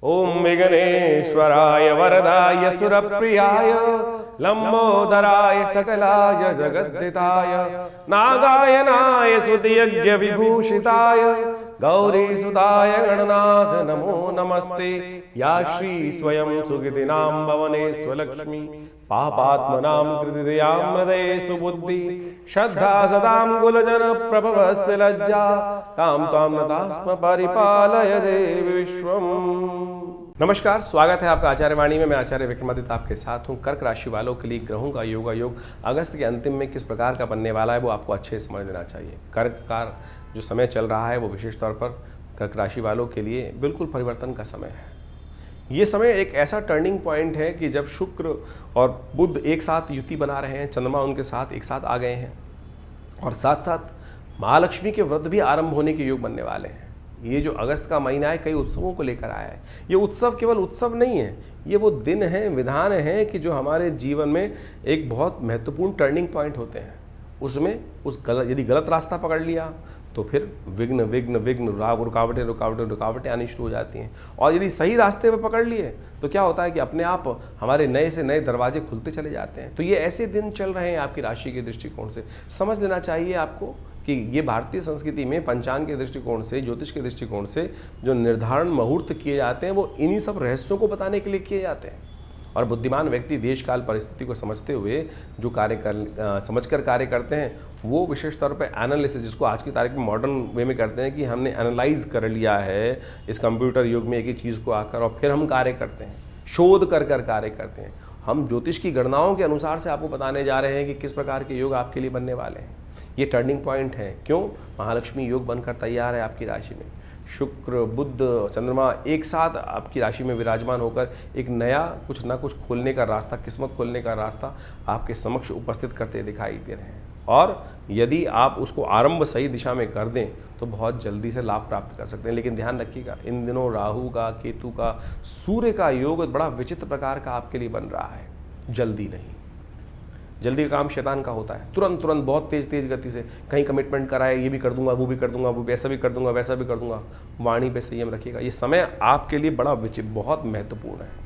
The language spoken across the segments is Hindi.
ओम विघ्नेश्वराय वरदाय सुरप्रियाय लंबोदराय सकलाय जगद्दिताय नागायनाय सुतयज्ञ विभूषिताय गौरीसुताय गणनाथ नमो नमस्ते। या श्री स्वयं सुगतिनां भवने स्वलक्ष्मी पापात्मनां कृतिदयां हृदये सुबुद्धि श्रद्धा सदां कुलजन प्रभवस्य लज्जा तां त्वां नतास्म परिपालय देवी विश्वम्। नमस्कार, स्वागत है आपका आचार्य वाणी में। मैं आचार्य विक्रमादित्य आपके साथ हूँ। कर्क राशि वालों के लिए ग्रहों का योग अगस्त के अंतिम में किस प्रकार का बनने वाला है वो आपको अच्छे से समझ लेना चाहिए। कर्क का जो समय चल रहा है वो विशेष तौर पर कर्क राशि वालों के लिए बिल्कुल परिवर्तन का समय है। ये समय एक ऐसा टर्निंग पॉइंट है कि जब शुक्र और बुध एक साथ युति बना रहे हैं, चंद्रमा उनके साथ एक साथ आ गए हैं और साथ साथ महालक्ष्मी के व्रत भी आरंभ होने के योग बनने वाले हैं। ये जो अगस्त का महीना है कई उत्सवों को लेकर आया है। ये उत्सव केवल उत्सव नहीं है, ये वो दिन हैं, विधान हैं कि जो हमारे जीवन में एक बहुत महत्वपूर्ण टर्निंग पॉइंट होते हैं। उसमें यदि गलत रास्ता पकड़ लिया तो फिर रुकावटें आनी शुरू हो जाती हैं। और यदि सही रास्ते पर पकड़ लिए तो क्या होता है कि अपने आप हमारे नए से नए दरवाजे खुलते चले जाते हैं। तो ये ऐसे दिन चल रहे हैं आपकी राशि के दृष्टिकोण से। समझ लेना चाहिए आपको कि ये भारतीय संस्कृति में पंचांग के दृष्टिकोण से, ज्योतिष के दृष्टिकोण से जो निर्धारण मुहूर्त किए जाते हैं वो इन्हीं सब रहस्यों को बताने के लिए किए जाते हैं। और बुद्धिमान व्यक्ति देश काल परिस्थिति को समझते हुए जो समझकर कार्य करते हैं वो विशेष तौर पर एनालिसिस, जिसको आज की तारीख में मॉडर्न वे में करते हैं कि हमने एनालाइज कर लिया है इस कंप्यूटर युग में एक ही चीज़ को आकर, और फिर हम कार्य करते हैं, शोध कर कार्य करते हैं। हम ज्योतिष की गणनाओं के अनुसार से आपको बताने जा रहे हैं कि किस प्रकार के योग आपके लिए बनने वाले हैं। ये टर्निंग पॉइंट है। क्यों? महालक्ष्मी योग बनकर तैयार है आपकी राशि में। शुक्र, बुध, चंद्रमा एक साथ आपकी राशि में विराजमान होकर एक नया कुछ ना कुछ खोलने का रास्ता, किस्मत खोलने का रास्ता आपके समक्ष उपस्थित करते दिखाई दे रहे हैं। और यदि आप उसको आरंभ सही दिशा में कर दें तो बहुत जल्दी से लाभ प्राप्त कर सकते हैं। लेकिन ध्यान रखिएगा, इन दिनों राहु का, केतु का, सूर्य का योग बड़ा विचित्र प्रकार का आपके लिए बन रहा है। जल्दी नहीं, जल्दी का काम शैतान का होता है। तुरंत बहुत तेज गति से कहीं कमिटमेंट कराए, ये भी कर दूंगा, वो भी कर दूंगा, वो वैसा भी कर दूंगा, वैसा भी कर दूंगा। वाणी पे संयम रखिएगा। ये समय आपके लिए बहुत महत्वपूर्ण है।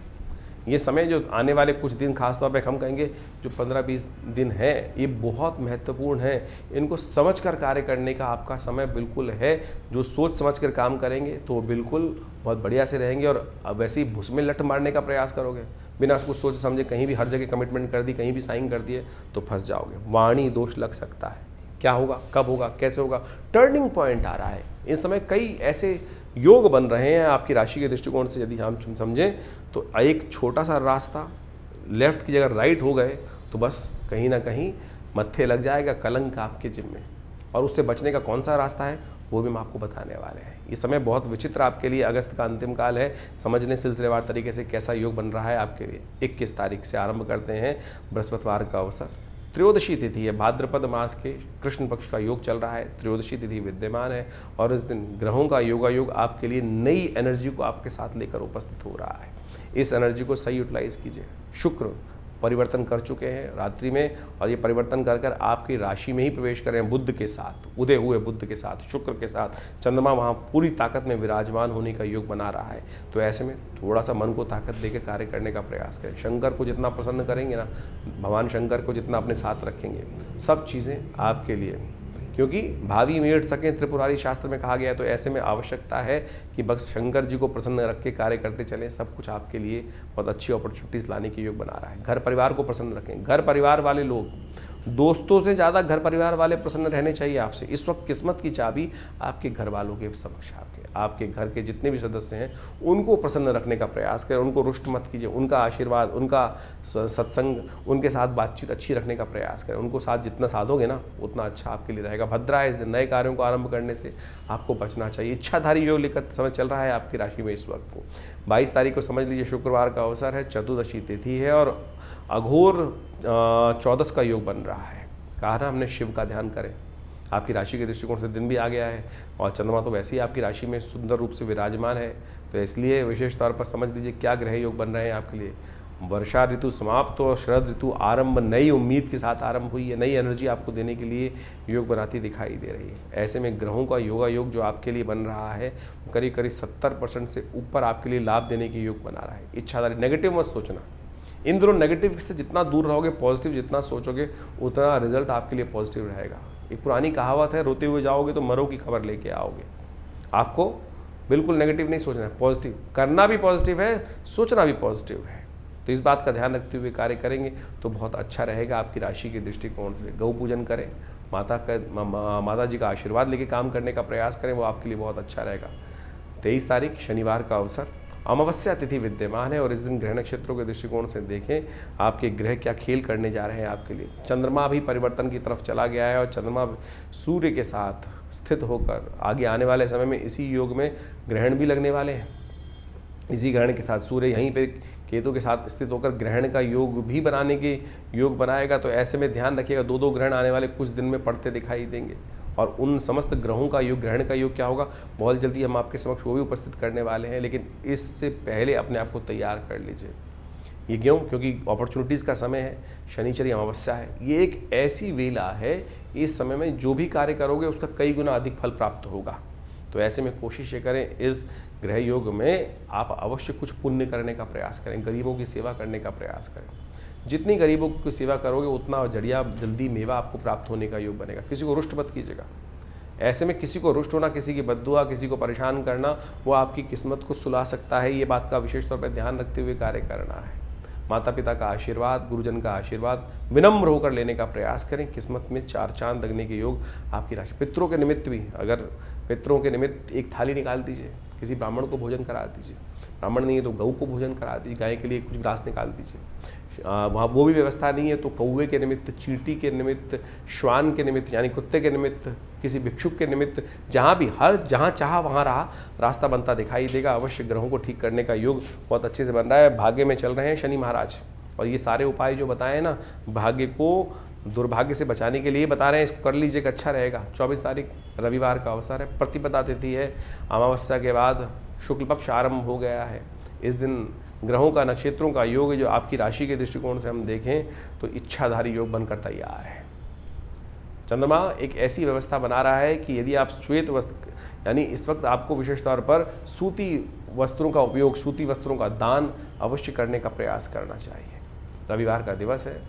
ये समय जो आने वाले कुछ दिन, खासतौर पे हम कहेंगे जो 15-20 दिन है, ये बहुत महत्वपूर्ण है। इनको समझकर कार्य करने का आपका समय बिल्कुल है। जो सोच समझकर काम करेंगे तो बिल्कुल बहुत बढ़िया से रहेंगे। और वैसे ही भुस में लठ मारने का प्रयास करोगे, बिना कुछ सोच समझे कहीं भी हर जगह कमिटमेंट कर दी, कहीं भी साइन कर दिए तो फंस जाओगे। वाणी दोष लग सकता है। क्या होगा, कब होगा, कैसे होगा? टर्निंग पॉइंट आ रहा है इस समय। कई ऐसे योग बन रहे हैं आपकी राशि के दृष्टिकोण से। यदि हम समझें तो एक छोटा सा रास्ता लेफ्ट की जगह राइट हो गए तो बस कहीं ना कहीं मत्थे लग जाएगा कलंक आपके जिम में। और उससे बचने का कौन सा रास्ता है वो भी हम आपको बताने वाले हैं। ये समय बहुत विचित्र आपके लिए अगस्त का अंतिम काल है। समझने सिलसिलेवार तरीके से कैसा योग बन रहा है आपके लिए। 21 तारीख से आरंभ करते हैं। बृहस्पतिवार का अवसर, त्रयोदशी तिथि है। भाद्रपद मास के कृष्ण पक्ष का योग चल रहा है। त्रयोदशी तिथि विद्यमान है और इस दिन ग्रहों का योग आपके लिए नई एनर्जी को आपके साथ लेकर उपस्थित हो रहा है। इस एनर्जी को सही यूटिलाइज कीजिए। शुक्र परिवर्तन कर चुके हैं रात्रि में और ये परिवर्तन कर आपकी राशि में ही प्रवेश करें बुध के साथ, उदय हुए बुध के साथ, शुक्र के साथ। चंद्रमा वहाँ पूरी ताकत में विराजमान होने का योग बना रहा है। तो ऐसे में थोड़ा सा मन को ताकत देकर कार्य करने का प्रयास करें। शंकर को जितना प्रसन्न करेंगे ना, भगवान शंकर को जितना अपने साथ रखेंगे, सब चीज़ें आपके लिए, क्योंकि भावी मेट सकें त्रिपुरारी शास्त्र में कहा गया है। तो ऐसे में आवश्यकता है कि बस शंकर जी को प्रसन्न रख के कार्य करते चलें। सब कुछ आपके लिए बहुत अच्छी अपॉर्चुनिटीज़ लाने की योग बना रहा है। घर परिवार को प्रसन्न रखें। घर परिवार वाले लोग, दोस्तों से ज़्यादा घर परिवार वाले प्रसन्न रहने चाहिए आपसे। इस वक्त किस्मत की चाबी आपके घर वालों के समक्ष, आपके घर के जितने भी सदस्य हैं उनको प्रसन्न रखने का प्रयास करें। उनको रुष्ट मत कीजिए। उनका आशीर्वाद, उनका सत्संग, उनके साथ बातचीत अच्छी रखने का प्रयास करें। उनको साथ जितना साधोगे ना उतना अच्छा आपके लिए रहेगा। भद्रा है इस दिन। नए कार्यों को आरंभ करने से आपको बचना चाहिए। इच्छाधारी योग लेकर समय चल रहा है आपकी राशि में इस वक्त को। 22 तारीख को समझ लीजिए शुक्रवार का अवसर है। चतुर्दशी तिथि है और अघोर 14 का योग बन रहा है। कहा ना हमने शिव का ध्यान करें। आपकी राशि के दृष्टिकोण से दिन भी आ गया है और चंद्रमा तो वैसे ही आपकी राशि में सुंदर रूप से विराजमान है। तो इसलिए विशेष तौर पर समझ लीजिए क्या ग्रह योग बन रहे हैं आपके लिए। वर्षा ऋतु समाप्त और शरद ऋतु आरंभ नई उम्मीद के साथ आरंभ हुई है, नई एनर्जी आपको देने के लिए योग बनाती दिखाई दे रही है। ऐसे में ग्रहों का योगा योग जो आपके लिए बन रहा है करीब करीब 70% से ऊपर आपके लिए लाभ देने के योग बना रहा है। इच्छाधारी, नेगेटिव मत सोचना। इन दोनों नेगेटिव से जितना दूर रहोगे, पॉजिटिव जितना सोचोगे, उतना रिजल्ट आपके लिए पॉजिटिव रहेगा। एक पुरानी कहावत है, रोते हुए जाओगे तो मरो की खबर लेके आओगे। आपको बिल्कुल नेगेटिव नहीं सोचना है, पॉजिटिव करना भी पॉजिटिव है, सोचना भी पॉजिटिव है। तो इस बात का ध्यान रखते हुए कार्य करेंगे तो बहुत अच्छा रहेगा आपकी राशि के दृष्टिकोण से। गौ पूजन करें, माता जी का आशीर्वाद लेके काम करने का प्रयास करें, वो आपके लिए बहुत अच्छा रहेगा। 23 तारीख शनिवार का अवसर, अमावस्या तिथि विद्यमान है और इस दिन ग्रह नक्षत्रों के दृष्टिकोण से देखें आपके ग्रह क्या खेल करने जा रहे हैं आपके लिए। चंद्रमा भी परिवर्तन की तरफ चला गया है और चंद्रमा सूर्य के साथ स्थित होकर आगे आने वाले समय में इसी योग में ग्रहण भी लगने वाले हैं। इसी ग्रहण के साथ सूर्य यहीं पे केतु के साथ स्थित होकर ग्रहण का योग भी बनाने के योग बनाएगा। तो ऐसे में ध्यान रखिएगा, 2-2 ग्रहण आने वाले कुछ दिन में पड़ते दिखाई देंगे और उन समस्त ग्रहों का योग, ग्रहण का योग क्या होगा बहुत जल्दी हम आपके समक्ष वो भी उपस्थित करने वाले हैं। लेकिन इससे पहले अपने आप को तैयार कर लीजिए। ये क्यों? क्योंकि अपॉर्चुनिटीज़ का समय है, शनिचरी अमावस्या है। ये एक ऐसी वेला है, इस समय में जो भी कार्य करोगे उसका कई गुना अधिक फल प्राप्त होगा। तो ऐसे में कोशिश ये करें, इस ग्रह योग में आप अवश्य कुछ पुण्य करने का प्रयास करें, गरीबों की सेवा करने का प्रयास करें। जितनी गरीबों की सेवा करोगे उतना जल्दी मेवा आपको प्राप्त होने का योग बनेगा। किसी को रुष्ट मत कीजिएगा। ऐसे में किसी को रुष्ट होना, किसी की बद्दुआ, किसी को परेशान करना, वो आपकी किस्मत को सुला सकता है। ये बात का विशेष तौर पर ध्यान रखते हुए कार्य करना है। माता पिता का आशीर्वाद, गुरुजन का आशीर्वाद विनम्र होकर लेने का प्रयास करें। किस्मत में 4 चांद लगने के योग आपकी राशि। पितरों के निमित्त भी, अगर पितरों के निमित्त एक थाली निकाल दीजिए, किसी ब्राह्मण को भोजन करा दीजिए। ब्राह्मण नहीं है तो गऊ को भोजन करा दीजिए, गाय के लिए कुछ घास निकाल दीजिए। वहाँ वो भी व्यवस्था नहीं है तो कौवे के निमित्त, चींटी के निमित्त, श्वान के निमित्त यानी कुत्ते के निमित्त, किसी भिक्षुक के निमित्त, जहाँ भी जहाँ चाहा वहाँ रास्ता बनता दिखाई देगा। अवश्य ग्रहों को ठीक करने का योग बहुत अच्छे से बन रहा है। भाग्य में चल रहे हैं शनि महाराज और ये सारे उपाय जो बताए हैं ना, भाग्य को दुर्भाग्य से बचाने के लिए बता रहे हैं, इसको कर लीजिएगा, अच्छा रहेगा। 24 तारीख रविवार का अवसर है, प्रतिपदा तिथि है, अमावस्या के बाद शुक्ल पक्ष आरंभ हो गया है। इस दिन ग्रहों का, नक्षत्रों का योग जो आपकी राशि के दृष्टिकोण से हम देखें तो इच्छाधारी योग बनकर तैयार है। चंद्रमा एक ऐसी व्यवस्था बना रहा है कि यदि आप श्वेत वस्त्र यानी इस वक्त आपको विशेष तौर पर सूती वस्त्रों का उपयोग, सूती वस्त्रों का दान अवश्य करने का प्रयास करना चाहिए। रविवार का दिवस है,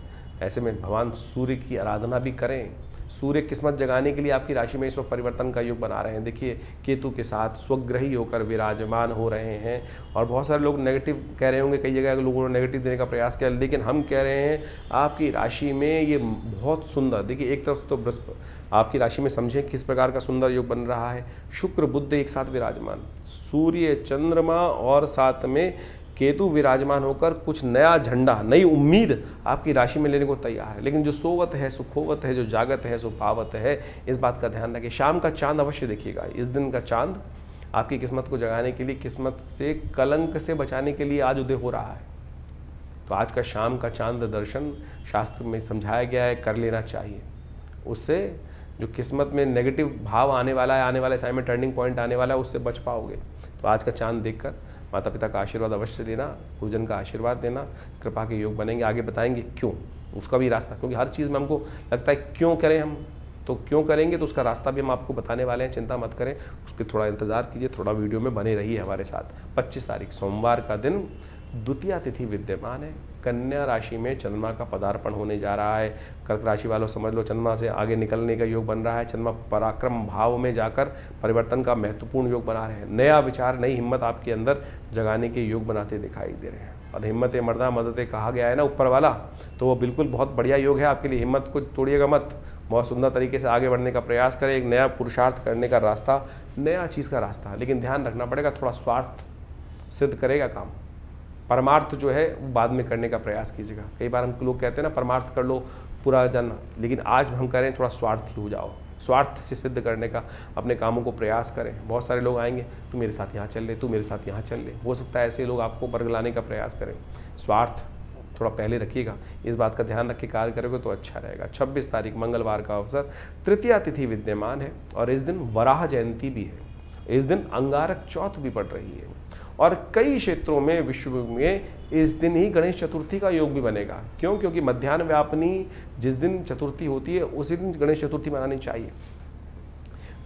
ऐसे में भगवान सूर्य की आराधना भी करें। सूर्य किस्मत जगाने के लिए आपकी राशि में इस वक्त परिवर्तन का योग बना रहे हैं। देखिए केतु के साथ स्वग्रही होकर विराजमान हो रहे हैं और बहुत सारे लोग नेगेटिव कह रहे होंगे, कई जगह लोगों ने नेगेटिव देने का प्रयास किया, लेकिन हम कह रहे हैं आपकी राशि में ये बहुत सुंदर। देखिए एक तरफ से तो बृहस्पति आपकी राशि में समझें किस प्रकार का सुंदर योग बन रहा है। शुक्र बुध एक साथ विराजमान, सूर्य चंद्रमा और साथ में केतु विराजमान होकर कुछ नया झंडा, नई उम्मीद आपकी राशि में लेने को तैयार है। लेकिन जो सोवत है, सुखोवत है, जो जागत है, सो पावत है, इस बात का ध्यान रखें। शाम का चांद अवश्य देखिएगा। इस दिन का चांद आपकी किस्मत को जगाने के लिए, किस्मत से कलंक से बचाने के लिए आज उदय हो रहा है। तो आज का शाम का चांद दर्शन शास्त्र में समझाया गया है, कर लेना चाहिए। उससे जो किस्मत में नेगेटिव भाव आने वाला है, आने वाले समय में टर्निंग पॉइंट आने वाला है, उससे बच पाओगे। तो आज का चांद देखकर माता पिता का आशीर्वाद अवश्य लेना, गुरुजन का आशीर्वाद देना, कृपा के योग बनेंगे। आगे बताएंगे क्यों, उसका भी रास्ता, क्योंकि हर चीज़ में हमको लगता है क्यों करें हम, तो क्यों करेंगे तो उसका रास्ता भी हम आपको बताने वाले हैं। चिंता मत करें, उसके थोड़ा इंतजार कीजिए, थोड़ा वीडियो में बने रहिए हमारे साथ। 25 तारीख सोमवार का दिन, द्वितीया तिथि विद्यमान है। कन्या राशि में चंद्रमा का पदार्पण होने जा रहा है। कर्क राशि वालों समझ लो चंद्रमा से आगे निकलने का योग बन रहा है। चंद्रमा पराक्रम भाव में जाकर परिवर्तन का महत्वपूर्ण योग बना रहे हैं। नया विचार, नई हिम्मत आपके अंदर जगाने के योग बनाते दिखाई दे रहे हैं। और हिम्मत मर्दा मदद कहा गया है ना ऊपर वाला, तो वो बिल्कुल बहुत बढ़िया योग है आपके लिए। हिम्मत को तोड़िएगा मत, बहुत सुंदर तरीके से आगे बढ़ने का प्रयास करें। एक नया पुरुषार्थ करने का रास्ता, नया चीज़ का रास्ता, लेकिन ध्यान रखना पड़ेगा थोड़ा स्वार्थ सिद्ध करेगा काम। परमार्थ जो है वो बाद में करने का प्रयास कीजिएगा। कई बार हम लोग कहते हैं ना परमार्थ कर लो पूरा जन्म, लेकिन आज हम करें थोड़ा स्वार्थी हो जाओ, स्वार्थ से सिद्ध करने का अपने कामों को प्रयास करें। बहुत सारे लोग आएंगे, तू मेरे साथ यहाँ चल ले, तू मेरे साथ यहाँ चल ले, हो सकता है ऐसे लोग आपको बरगलाने का प्रयास करें। स्वार्थ थोड़ा पहले रखिएगा, इस बात का ध्यान रख के कार्य करोगे तो अच्छा रहेगा। 26 तारीख मंगलवार का अवसर, तृतीया तिथि विद्यमान है और इस दिन वराह जयंती भी है। इस दिन अंगारक चौथ भी पड़ रही है और कई क्षेत्रों में विश्व में इस दिन ही गणेश चतुर्थी का योग भी बनेगा। क्यों? क्योंकि मध्याह्न व्यापिनी जिस दिन चतुर्थी होती है उसी दिन गणेश चतुर्थी मनानी चाहिए।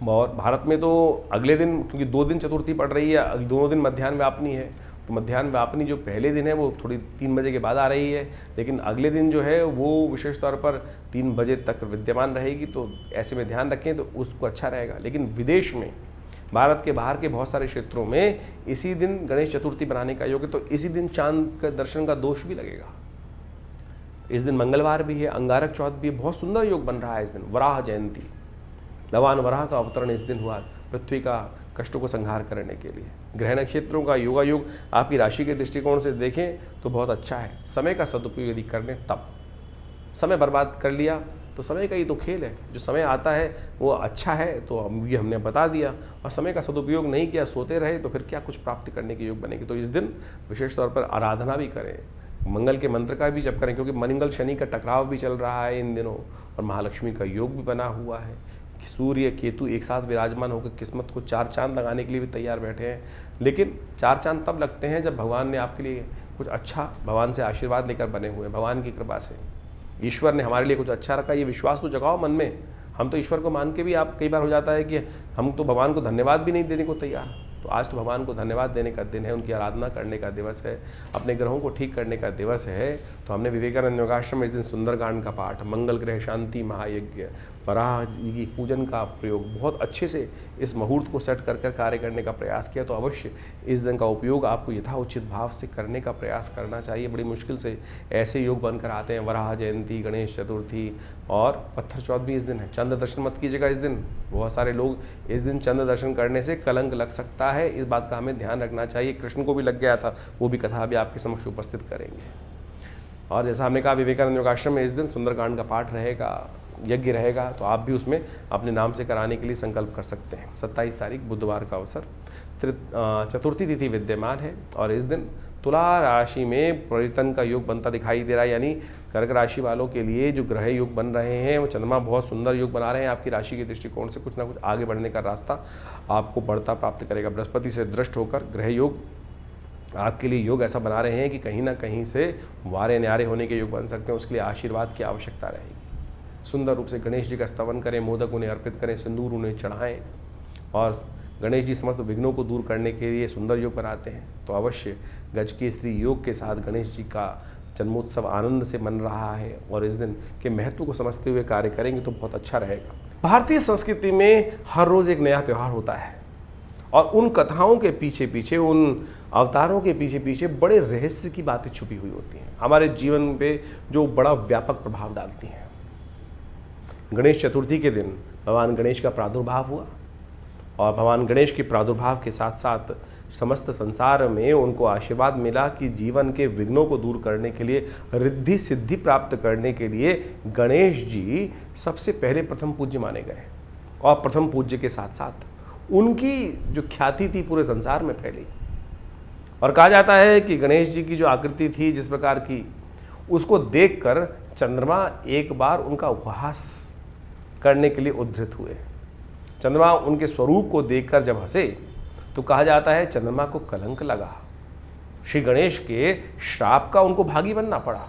और भारत में तो अगले दिन, क्योंकि 2 दिन चतुर्थी पड़ रही है, दोनों दिन मध्याह्न व्यापिनी है, तो मध्याह्न व्यापिनी जो पहले दिन है वो थोड़ी 3 बजे के बाद आ रही है, लेकिन अगले दिन जो है वो विशेष तौर पर 3 बजे तक विद्यमान रहेगी। तो ऐसे में ध्यान रखें तो उसको अच्छा रहेगा। लेकिन विदेश में, भारत के बाहर के बहुत सारे क्षेत्रों में इसी दिन गणेश चतुर्थी बनाने का योग है, तो इसी दिन चांद का दर्शन का दोष भी लगेगा। इस दिन मंगलवार भी है, अंगारक चौथ भी है, बहुत सुंदर योग बन रहा है इस दिन। वराह जयंती, भगवान वराह का अवतरण इस दिन हुआ, पृथ्वी का कष्टों को संहार करने के लिए। ग्रह नक्षत्रों का योगायोग आपकी राशि के दृष्टिकोण से देखें तो बहुत अच्छा है। समय का सदुपयोग यदि कर लें, तब समय बर्बाद कर लिया तो समय का ही तो खेल है। जो समय आता है वो अच्छा है तो ये हमने बता दिया, और समय का सदुपयोग नहीं किया, सोते रहे, तो फिर क्या कुछ प्राप्ति करने के योग बनेंगे। तो इस दिन विशेष तौर पर आराधना भी करें, मंगल के मंत्र का भी जप करें, क्योंकि मंगल शनि का टकराव भी चल रहा है इन दिनों, और महालक्ष्मी का योग भी बना हुआ है। सूर्य केतु एक साथ विराजमान होकर किस्मत को 4 चांद लगाने के लिए भी तैयार बैठे हैं। लेकिन 4 चांद तब लगते हैं जब भगवान ने आपके लिए कुछ अच्छा, भगवान से आशीर्वाद लेकर बने हुए हैं, भगवान की कृपा से ईश्वर ने हमारे लिए कुछ अच्छा रखा। ये विश्वास तो जगाओ मन में। हम तो ईश्वर को मान के भी, आप कई बार हो जाता है कि हम तो भगवान को धन्यवाद भी नहीं देने को तैयार। तो आज तो भगवान को धन्यवाद देने का दिन है, उनकी आराधना करने का दिवस है, अपने ग्रहों को ठीक करने का दिवस है। तो हमने विवेकानंद योगाश्रम में इस दिन सुंदरकांड का पाठ, मंगल ग्रह शांति महायज्ञ, वराह जी की पूजन का प्रयोग बहुत अच्छे से इस मुहूर्त को सेट कर कार्य करने का प्रयास किया। तो अवश्य इस दिन का उपयोग आपको यथाउचित भाव से करने का प्रयास करना चाहिए। बड़ी मुश्किल से ऐसे योग बनकर आते हैं। वराह जयंती, गणेश चतुर्थी और पत्थर चौथ भी इस दिन है। चंद्र दर्शन मत कीजिएगा इस दिन। बहुत सारे लोग इस दिन चंद्र दर्शन करने से कलंक लग सकता है, इस बात का हमें ध्यान रखना चाहिए। कृष्ण को भी लग गया था, वो भी कथा भी आपके समक्ष उपस्थित करेंगे। और जैसा हमने कहा, विवेकानंद योगाश्रम में इस दिन सुंदरकांड का पाठ रहेगा, यज्ञ रहेगा, तो आप भी उसमें अपने नाम से कराने के लिए संकल्प कर सकते हैं। 27 तारीख बुधवार का अवसर, चतुर्थी तिथि विद्यमान है, और इस दिन तुला राशि में परिवर्तन का योग बनता दिखाई दे रहा है। यानी कर्क राशि वालों के लिए जो ग्रह योग बन रहे हैं, वो चंद्रमा बहुत सुंदर योग बना रहे हैं। आपकी राशि के दृष्टिकोण से कुछ ना कुछ आगे बढ़ने का रास्ता आपको बढ़ता प्राप्त करेगा। बृहस्पति से दृष्ट होकर ग्रह योग आपके लिए योग ऐसा बना रहे हैं कि कहीं ना कहीं से वारे न्यारे होने के योग बन सकते हैं। उसके लिए आशीर्वाद की आवश्यकता रहेगी। सुंदर रूप से गणेश जी का स्तवन करें, मोदक उन्हें अर्पित करें, सिंदूर उन्हें चढ़ाएं, और गणेश जी समस्त विघ्नों को दूर करने के लिए सुंदर योग बनाते हैं। तो अवश्य गज की स्त्री योग के साथ गणेश जी का जन्मोत्सव आनंद से मन रहा है, और इस दिन के महत्व को समझते हुए कार्य करेंगे तो बहुत अच्छा रहेगा। भारतीय संस्कृति में हर रोज़ एक नया त्यौहार होता है, और उन कथाओं के पीछे पीछे, उन अवतारों के पीछे पीछे बड़े रहस्य की बातें छुपी हुई होती हैं, हमारे जीवन पे जो बड़ा व्यापक प्रभाव डालती हैं। गणेश चतुर्थी के दिन भगवान गणेश का प्रादुर्भाव हुआ, और भगवान गणेश के प्रादुर्भाव के साथ साथ समस्त संसार में उनको आशीर्वाद मिला कि जीवन के विघ्नों को दूर करने के लिए, रिद्धि सिद्धि प्राप्त करने के लिए गणेश जी सबसे पहले प्रथम पूज्य माने गए। और प्रथम पूज्य के साथ साथ उनकी जो ख्याति थी पूरे संसार में फैली। और कहा जाता है कि गणेश जी की जो आकृति थी जिस प्रकार की, उसको देखकर चंद्रमा एक बार उनका उपहास करने के लिए उद्धृत हुए। चंद्रमा उनके स्वरूप को देखकर जब हंसे तो कहा जाता है चंद्रमा को कलंक लगा। श्री गणेश के श्राप का उनको भागी बनना पड़ा,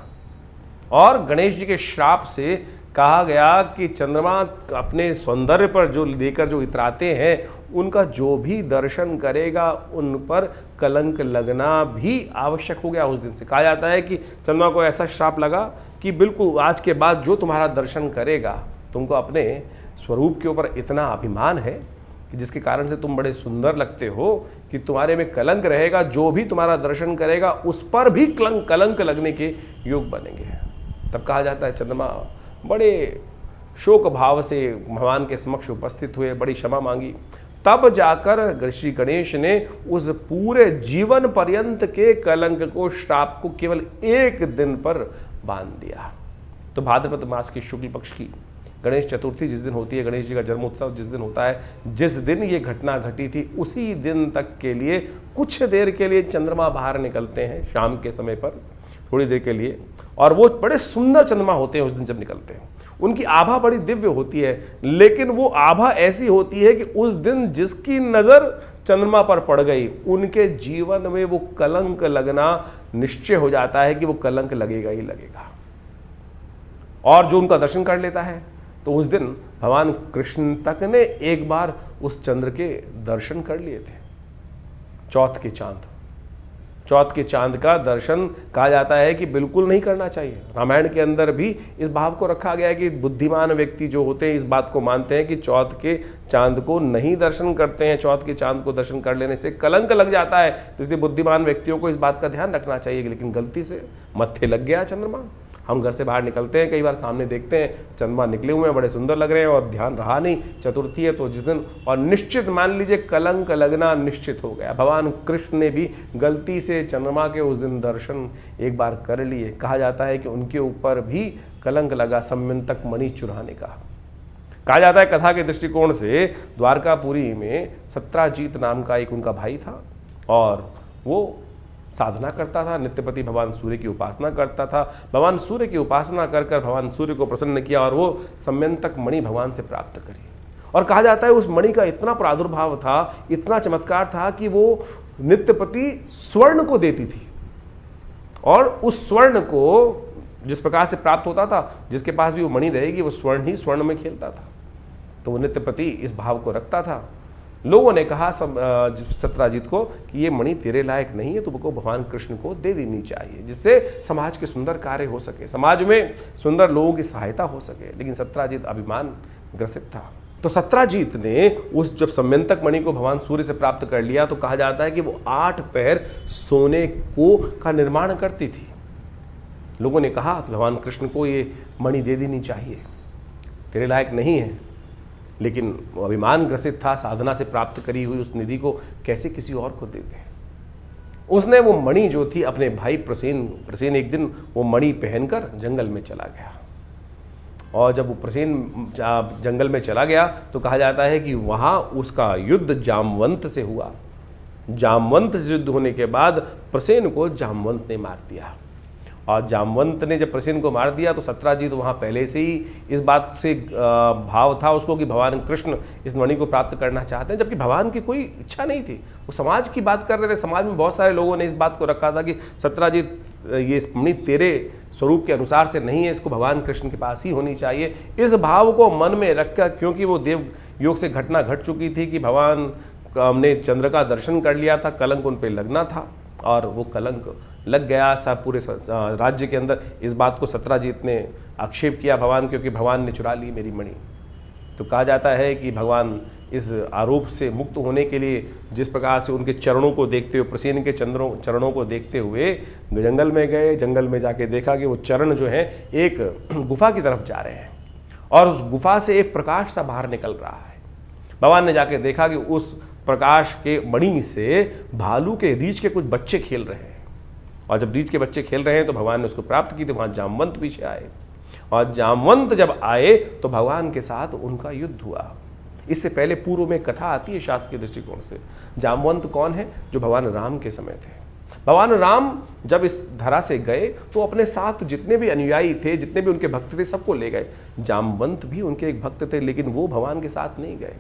और गणेश जी के श्राप से कहा गया कि चंद्रमा अपने सौंदर्य पर जो लेकर जो इतराते हैं, उनका जो भी दर्शन करेगा उन पर कलंक लगना भी आवश्यक हो गया। उस दिन से कहा जाता है कि चंद्रमा को ऐसा श्राप लगा कि बिल्कुल आज के बाद जो तुम्हारा दर्शन करेगा, तुमको अपने स्वरूप के ऊपर इतना अभिमान है कि जिसके कारण से तुम बड़े सुंदर लगते हो कि तुम्हारे में कलंक रहेगा, जो भी तुम्हारा दर्शन करेगा उस पर भी कलंक लगने के योग बनेंगे। तब कहा जाता है चंद्रमा बड़े शोक भाव से भगवान के समक्ष उपस्थित हुए, बड़ी क्षमा मांगी। तब जाकर श्री गणेश ने उस पूरे जीवन पर्यंत के कलंक को, श्राप को केवल एक दिन पर बांध दिया। तो भाद्रपद मास की शुक्ल पक्ष की गणेश चतुर्थी जिस दिन होती है, गणेश जी का जन्मोत्सव जिस दिन होता है, जिस दिन ये घटना घटी थी, उसी दिन तक के लिए कुछ देर के लिए चंद्रमा बाहर निकलते हैं शाम के समय पर, थोड़ी देर के लिए, और वो बड़े सुंदर चंद्रमा होते हैं उस दिन जब निकलते हैं। उनकी आभा बड़ी दिव्य होती है, लेकिन वो आभा ऐसी होती है कि उस दिन जिसकी नज़र चंद्रमा पर पड़ गई, उनके जीवन में वो कलंक लगना निश्चय हो जाता है कि वो कलंक लगेगा ही लगेगा। और जो उनका दर्शन कर लेता है तो उस दिन भगवान कृष्ण तक ने एक बार उस चंद्र के दर्शन कर लिए थे। चौथ के चांद का दर्शन कहा जाता है कि बिल्कुल नहीं करना चाहिए। रामायण के अंदर भी इस भाव को रखा गया है कि बुद्धिमान व्यक्ति जो होते हैं इस बात को मानते हैं कि चौथ के चांद को नहीं दर्शन करते हैं, चौथ के चांद को दर्शन कर लेने से कलंक लग जाता है। तो इसलिए बुद्धिमान व्यक्तियों को इस बात का ध्यान रखना चाहिए। लेकिन गलती से मत्थे लग गया चंद्रमा। हम घर से बाहर निकलते हैं, कई बार सामने देखते हैं चंद्रमा निकले हुए हैं, बड़े सुंदर लग रहे हैं, और ध्यान रहा नहीं, चतुर्थी है तो जिस दिन, और निश्चित मान लीजिए कलंक लगना निश्चित हो गया। भगवान कृष्ण ने भी गलती से चंद्रमा के उस दिन दर्शन एक बार कर लिए। कहा जाता है कि उनके ऊपर भी कलंक लगा सम्यंतक मणि चुराने का। कहा जाता है कथा के दृष्टिकोण से द्वारकापुरी में सत्राजीत नाम का एक उनका भाई था, और वो साधना करता था, नित्यपति भगवान सूर्य की उपासना करता था। भगवान सूर्य की उपासना कर कर भगवान सूर्य को प्रसन्न किया और वो सम्यंतक मणि भगवान से प्राप्त करी। और कहा जाता है उस मणि का इतना प्रादुर्भाव था, इतना चमत्कार था कि वो नित्यपति स्वर्ण को देती थी, और उस स्वर्ण को जिस प्रकार से प्राप्त होता था, जिसके पास भी वो मणि रहेगी वो स्वर्ण ही स्वर्ण में खेलता था। तो वो नित्यपति इस भाव को रखता था। लोगों ने कहा सत्राजीत को कि ये मणि तेरे लायक नहीं है, तुमको भगवान कृष्ण को दे देनी चाहिए, जिससे समाज के सुंदर कार्य हो सके, समाज में सुंदर लोगों की सहायता हो सके। लेकिन सत्राजीत अभिमान ग्रसित था। तो सत्राजीत ने उस जब सम्यंतक मणि को भगवान सूर्य से प्राप्त कर लिया तो कहा जाता है कि वो 8 पैर सोने को का निर्माण करती थी। लोगों ने कहा भगवान कृष्ण को ये मणि दे देनी चाहिए, तेरे लायक नहीं है। लेकिन वो अभिमान ग्रसित था, साधना से प्राप्त करी हुई उस निधि को कैसे किसी और को दे दे। उसने वो मणि जो थी अपने भाई प्रसेन एक दिन वो मणि पहनकर जंगल में चला गया। और जब वो प्रसेन जंगल में चला गया तो कहा जाता है कि वहाँ उसका युद्ध जामवंत से हुआ। जामवंत से युद्ध होने के बाद प्रसेन को जामवंत ने मार दिया, और जामवंत ने जब प्रसेन को मार दिया तो सत्राजीत वहाँ पहले से ही इस बात से भाव था उसको कि भगवान कृष्ण इस मणि को प्राप्त करना चाहते हैं, जबकि भगवान की कोई इच्छा नहीं थी। वो समाज की बात कर रहे थे। समाज में बहुत सारे लोगों ने इस बात को रखा था कि सत्राजीत ये मणि तेरे स्वरूप के अनुसार से नहीं है, इसको भगवान कृष्ण के पास ही होनी चाहिए। इस भाव को मन में रखकर, क्योंकि वो देव योग से घटना घट चुकी थी कि भगवान ने चंद्र का दर्शन कर लिया था, कलंक उन पर लगना था, और वो कलंक लग गया। सब पूरे राज्य के अंदर इस बात को सत्राजीत ने आक्षेप किया भगवान, क्योंकि भगवान ने चुरा ली मेरी मणि। तो कहा जाता है कि भगवान इस आरोप से मुक्त होने के लिए जिस प्रकार से उनके चरणों को देखते हुए, प्रसेन के चरणों को देखते हुए जंगल में गए। जंगल में जाके देखा कि वो चरण जो है एक गुफा की तरफ जा रहे हैं, और उस गुफा से एक प्रकाश सा बाहर निकल रहा है। भगवान ने जाके देखा कि उस प्रकाश के मणि से भालू के रीछ के कुछ बच्चे खेल रहे हैं, और जब रीछ के बच्चे खेल रहे हैं तो भगवान ने उसको प्राप्त की। तो वहाँ जामवंत पीछे आए, और जामवंत जब आए तो भगवान के साथ उनका युद्ध हुआ। इससे पहले पूर्व में कथा आती है शास्त्र के दृष्टिकोण से। जामवंत कौन है? जो भगवान राम के समय थे। भगवान राम जब इस धरा से गए तो अपने साथ जितने भी अनुयायी थे, जितने भी उनके भक्त थे, सबको ले गए। जामवंत भी उनके एक भक्त थे, लेकिन वो भगवान के साथ नहीं गए।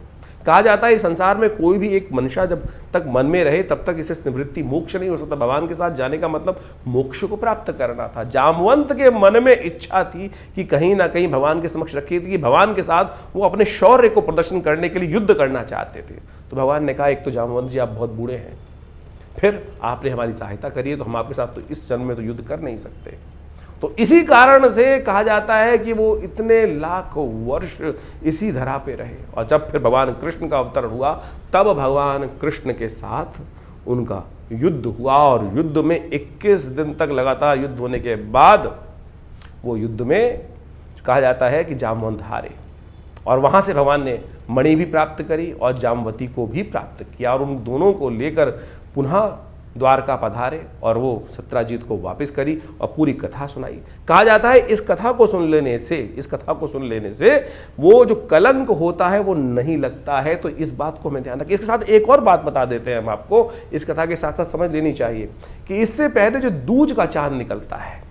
कहा जाता है इस संसार में कोई भी एक मनुष्य जब तक मन में रहे तब तक इसे निवृत्ति मोक्ष नहीं हो सकता। भगवान के साथ जाने का मतलब मोक्ष को प्राप्त करना था। जामवंत के मन में इच्छा थी कि कहीं ना कहीं भगवान के समक्ष रखी थी कि भगवान के साथ वो अपने शौर्य को प्रदर्शन करने के लिए युद्ध करना चाहते थे। तो भगवान ने कहा एक तो जामवंत जी आप बहुत बूढ़े हैं, फिर आपने हमारी सहायता करी है, तो हम आपके साथ तो इस जन्म में तो युद्ध कर नहीं सकते। तो इसी कारण से कहा जाता है कि वो इतने लाख वर्ष इसी धरा पे रहे। और जब फिर भगवान कृष्ण का अवतरण हुआ तब भगवान कृष्ण के साथ उनका युद्ध हुआ, और युद्ध में 21 दिन तक लगातार युद्ध होने के बाद वो युद्ध में कहा जाता है कि जामवंत हारे, और वहाँ से भगवान ने मणि भी प्राप्त करी और जामवती को भी प्राप्त किया, और उन दोनों को लेकर पुनः द्वारका पधारे और वो सत्राजीत को वापस करी और पूरी कथा सुनाई। कहा जाता है इस कथा को सुन लेने से वो जो कलंक होता है वो नहीं लगता है। तो इस बात को मैं ध्यान रखें। इसके साथ एक और बात बता देते हैं हम आपको, इस कथा के साथ साथ समझ लेनी चाहिए कि इससे पहले जो दूज का चांद निकलता है,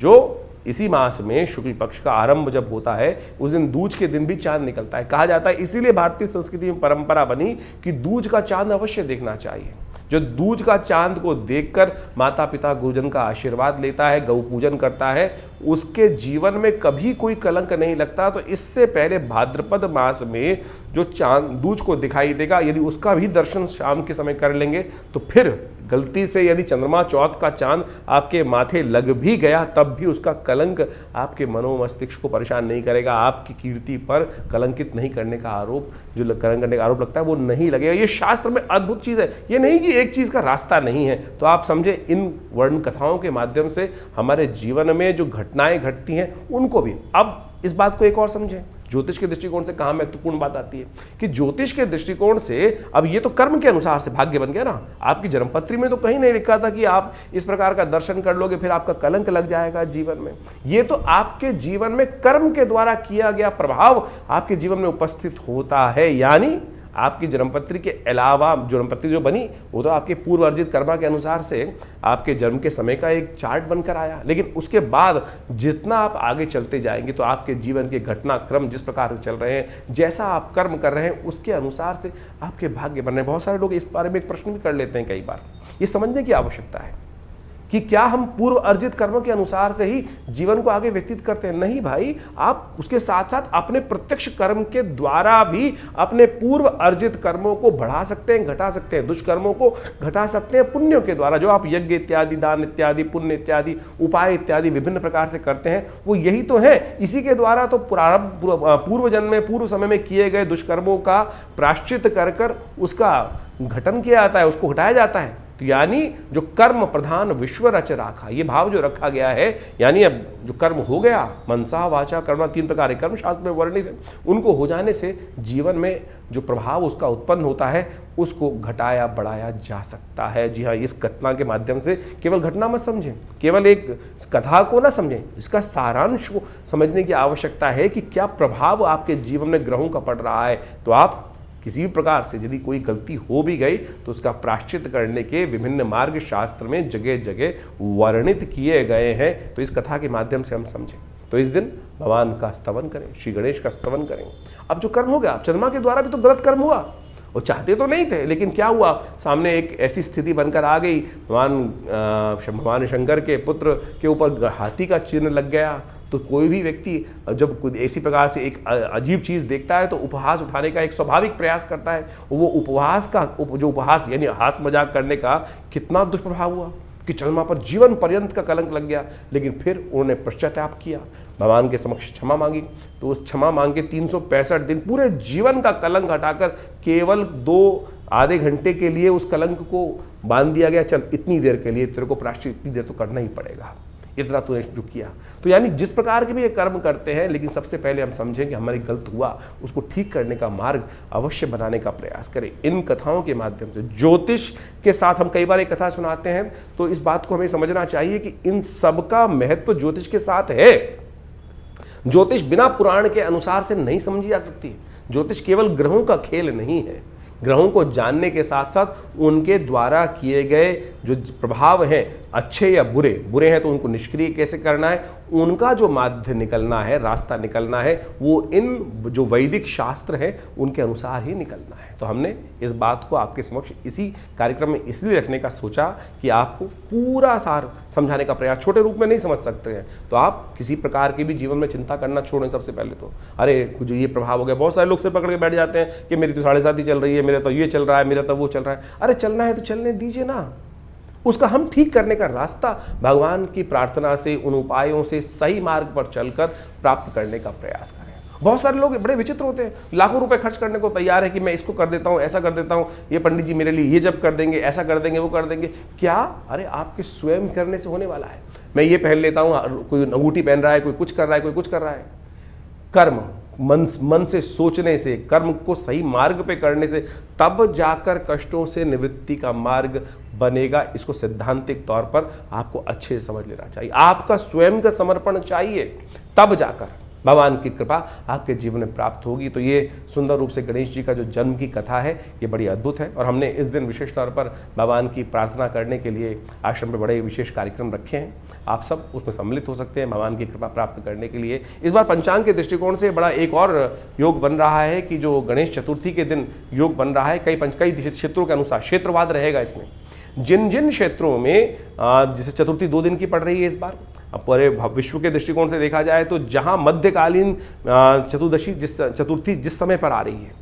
जो इसी मास में शुक्ल पक्ष का आरंभ जब होता है उस दिन दूज के दिन भी चांद निकलता है। कहा जाता है इसीलिए भारतीय संस्कृति में परंपरा बनी कि दूज का चांद अवश्य देखना चाहिए। जो दूज का चांद को देखकर माता पिता गुरुजन का आशीर्वाद लेता है, गौ पूजन करता है, उसके जीवन में कभी कोई कलंक नहीं लगता। तो इससे पहले भाद्रपद मास में जो चांद दूज को दिखाई देगा, यदि उसका भी दर्शन शाम के समय कर लेंगे तो फिर गलती से यदि चंद्रमा चौथ का चांद आपके माथे लग भी गया तब भी उसका कलंक आपके मनोमस्तिष्क को परेशान नहीं करेगा। आपकी कीर्ति पर कलंकित नहीं करने का आरोप, जो कलंक करने का आरोप लगता है वो नहीं लगेगा। ये शास्त्र में अद्भुत चीज़ है। ये नहीं कि एक चीज़ का रास्ता नहीं है। तो आप समझे, इन वर्ण कथाओं के माध्यम से हमारे जीवन में जो घटनाएं घटती हैं उनको भी। अब इस बात को एक और समझें, ज्योतिष के दृष्टिकोण से कहाँ महत्वपूर्ण बात आती है कि ज्योतिष के दृष्टिकोण से अब ये तो कर्म के अनुसार से भाग्य बन गया ना। आपकी जन्मपत्री में तो कहीं नहीं लिखा था कि आप इस प्रकार का दर्शन कर लोगे फिर आपका कलंक लग जाएगा जीवन में। ये तो आपके जीवन में कर्म के द्वारा किया गया प्रभाव आपके जीवन में उपस्थित होता है। यानी आपकी जन्मपत्री के अलावा जन्मपत्री जो बनी वो तो आपके पूर्व अर्जित कर्मा के अनुसार से आपके जन्म के समय का एक चार्ट बनकर आया, लेकिन उसके बाद जितना आप आगे चलते जाएंगे तो आपके जीवन के घटनाक्रम जिस प्रकार से चल रहे हैं, जैसा आप कर्म कर रहे हैं उसके अनुसार से आपके भाग्य बन रहे हैं। बहुत सारे लोग इस बारे में एक प्रश्न भी कर लेते हैं कई बार। ये समझने की आवश्यकता है कि क्या हम पूर्व अर्जित कर्मों के अनुसार से ही जीवन को आगे व्यतीत करते हैं? नहीं भाई, आप उसके साथ साथ अपने प्रत्यक्ष कर्म के द्वारा भी अपने पूर्व अर्जित कर्मों को बढ़ा सकते हैं, घटा सकते हैं। दुष्कर्मों को घटा सकते हैं पुण्यों के द्वारा। जो आप यज्ञ इत्यादि, दान इत्यादि, पुण्य इत्यादि, उपाय इत्यादि विभिन्न प्रकार से करते हैं वो यही तो है। इसी के द्वारा तो पूर्व जन्म में, पूर्व समय में किए गए दुष्कर्मों का प्रायश्चित कर उसका घटन किया जाता है, उसको घटाया जाता है। तो यानी जो कर्म प्रधान विश्व रच राखा, ये भाव जो रखा गया है, यानी अब जो कर्म हो गया, मनसा वाचा कर्म, 3 प्रकार के कर्म शास्त्र में वर्णित है, उनको हो जाने से जीवन में जो प्रभाव उसका उत्पन्न होता है उसको घटाया बढ़ाया जा सकता है। जी हाँ, इस घटना के माध्यम से केवल घटना मत समझें, केवल एक कथा को ना समझें, इसका सारांश को समझने की आवश्यकता है कि क्या प्रभाव आपके जीवन में ग्रहों का पड़ रहा है। तो आप किसी भी प्रकार से यदि कोई गलती हो भी गई तो उसका प्रायश्चित करने के विभिन्न मार्ग शास्त्र में जगह जगह वर्णित किए गए हैं। तो इस कथा के माध्यम से हम समझें। तो इस दिन भगवान का स्तवन करें, श्री गणेश का स्तवन करें। अब जो कर्म हो गया, चंद्रमा के द्वारा भी तो गलत कर्म हुआ, वो चाहते तो नहीं थे, लेकिन क्या हुआ, सामने एक ऐसी स्थिति बनकर आ गई, भगवान शंकर के पुत्र के ऊपर हाथी का चिन्ह लग गया। तो कोई भी व्यक्ति जब कुछ ऐसी प्रकार से एक अजीब चीज़ देखता है तो उपहास उठाने का एक स्वाभाविक प्रयास करता है। वो उपहास का जो उपहास यानी हास मजाक करने का कितना दुष्प्रभाव हुआ कि चंद्रमा पर जीवन पर्यंत का कलंक लग गया। लेकिन फिर उन्होंने पश्चाताप किया, भगवान के समक्ष क्षमा मांगी। तो उस क्षमा मांग के 365 दिन पूरे जीवन का कलंक हटाकर केवल 2 आधे घंटे के लिए उस कलंक को बांध दिया गया। चल इतनी देर के लिए तेरे को प्रायश्चित इतनी देर तो करना ही पड़ेगा, इतना तूने जो किया। तो यानी जिस प्रकार के भी ये कर्म करते हैं, लेकिन सबसे पहले हम समझें कि हमारी गलत हुआ, उसको ठीक करने का मार्ग अवश्य बनाने का प्रयास करें। इन कथाओं के माध्यम से ज्योतिष के साथ हम कई बार एक कथा सुनाते हैं, तो इस बात को हमें समझना चाहिए कि इन सब का महत्व ज्योतिष के साथ है। ज्योतिष बिना पुराण के अनुसार से नहीं समझी जा सकती। ज्योतिष केवल ग्रहों का खेल नहीं है। ग्रहों को जानने के साथ साथ उनके द्वारा किए गए जो प्रभाव हैं, अच्छे या बुरे, बुरे हैं तो उनको निष्क्रिय कैसे करना है, उनका जो माध्य निकलना है, रास्ता निकलना है, वो इन जो वैदिक शास्त्र है उनके अनुसार ही निकलना है। तो हमने इस बात को आपके समक्ष इसी कार्यक्रम में इसलिए रखने का सोचा कि आपको पूरा सार समझाने का प्रयास, छोटे रूप में नहीं समझ सकते हैं तो आप किसी प्रकार की भी जीवन में चिंता करना छोड़ें। सबसे पहले तो अरे कुछ ये प्रभाव हो गया, बहुत सारे लोग से पकड़ के बैठ जाते हैं कि मेरी तो 7.5 ही चल रही है, मेरा तो ये चल रहा है, मेरा तो वो चल रहा है। अरे चलना है तो चलने दीजिए ना, उसका हम ठीक करने का रास्ता भगवान की प्रार्थना से, उन उपायों से सही मार्ग पर चलकर प्राप्त करने का प्रयास करें। बहुत सारे लोग बड़े विचित्र होते हैं, लाखों रुपए खर्च करने को तैयार है कि मैं इसको कर देता हूँ, ऐसा कर देता हूँ, ये पंडित जी मेरे लिए ये जब कर देंगे, ऐसा कर देंगे, वो कर देंगे। क्या? अरे आपके स्वयं करने से होने वाला है। मैं ये पहन लेता हूँ, कोई अंगूठी पहन रहा है, कोई कुछ कर रहा है, कोई कुछ कर रहा है। कर्म मन से सोचने से, कर्म को सही मार्ग पे करने से तब जाकर कष्टों से निवृत्ति का मार्ग बनेगा। इसको सैद्धांतिक तौर पर आपको अच्छे से समझ लेना चाहिए। आपका स्वयं का समर्पण चाहिए, तब जाकर भगवान की कृपा आपके जीवन में प्राप्त होगी। तो ये सुंदर रूप से गणेश जी का जो जन्म की कथा है ये बड़ी अद्भुत है, और हमने इस दिन विशेष तौर पर भगवान की प्रार्थना करने के लिए आश्रम में बड़े विशेष कार्यक्रम रखे हैं। आप सब उसमें सम्मिलित हो सकते हैं भगवान की कृपा प्राप्त करने के लिए। इस बार पंचांग के दृष्टिकोण से बड़ा एक और योग बन रहा है कि जो गणेश चतुर्थी के दिन योग बन रहा है, कई क्षेत्रों के अनुसार क्षेत्रवाद रहेगा इसमें। जिन जिन क्षेत्रों में जैसे चतुर्थी 2 दिन की पड़ रही है इस बार, पूरे विश्व के दृष्टिकोण से देखा जाए तो जहां मध्यकालीन चतुर्थी जिस समय पर आ रही है,